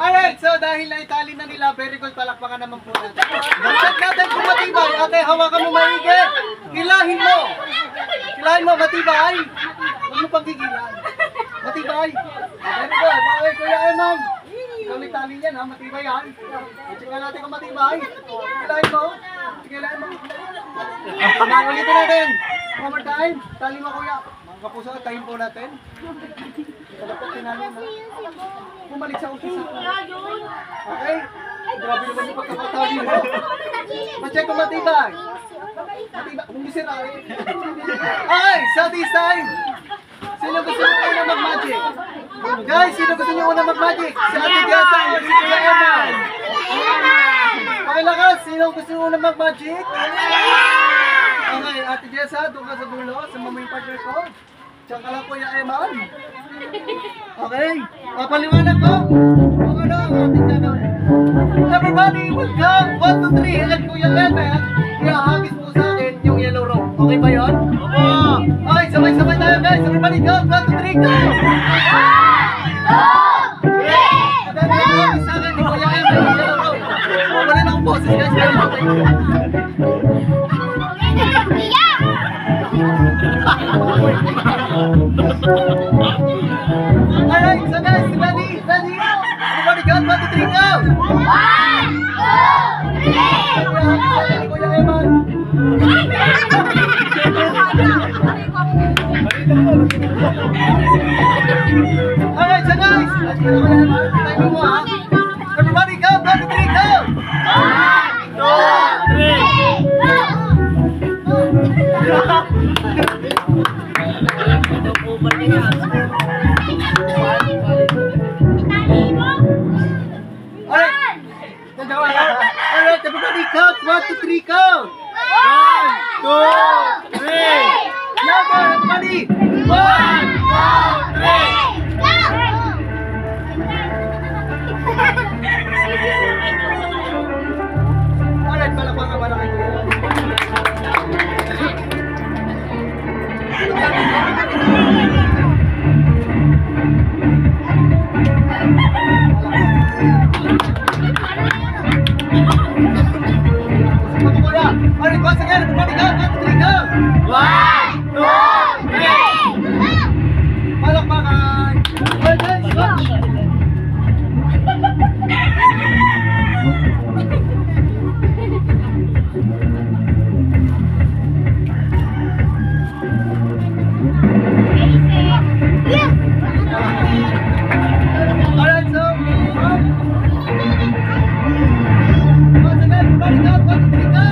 Alright, so dahil naitali na nila, very good, palakpakan naman po natin. Check natin kung matibay. Ate, hawakan mo maigi. Hilahin mo. Hilahin mo, matibay. Huwag mo paggigilan. Matibay. Very good. Okay, Kuya Eman. Ikaw naitali yan, ha? Matibay yan. Check natin kung matibay. Hilahin mo. Sige, hilahin mo. Ulitin natin. One more time. Tali mo, Kuya. Mga kapuso, tayin po natin. Dapat tinalo na. Bumalik sa umpisa. Okay? Grabe naman yung pagkakatali mo. Ma-check kung matibay. Matibay. Kung gisira eh. Okay, so this time. Sino gusto nyo una mag-magic? Guys, sino gusto nyo una mag-magic? Si Ate Jessa o si Kuya Eman? Okay lakas, sino gusto nyo una mag-magic? Okay, Ate Jessa, doon ka sa dulo, sa mamay partner ko. Tsaka lang Kuya Eman. Okay, papaliwanag ko kung ano ang ating gagawin. Everybody will count 1, 2, 3 and Kuya Eman, ihahagis po sa akin yung yellow rope. Okay ba yun? Opo! Okay, sabay-sabay tayo guys. Everybody count 1, 2, 3, go! 1, 2, 3, go! Ihahagis sa akin ni Kuya Eman yung yellow rope. Wala na akong boses guys. Alright, so guys, ready? Everybody count 1, 2, 3, go! 1, 2, 3! Kuya Eman. Alright, so guys, tayo mo ha. Everybody count 1, 2, 3, go! 1, 2, 3, go! Alright, everybody count 1, 2, 3, count! 1, 2, 3! Louder, everybody! 1, 2, 3! Alright, palakpan ka ba na kayo? Alright, once again, everybody go! 1, 2, 3, go! 1, 2, 3! Palakpakan! Alright guys, watch! Alright, so, once again, everybody go! 1, 2, 3, go!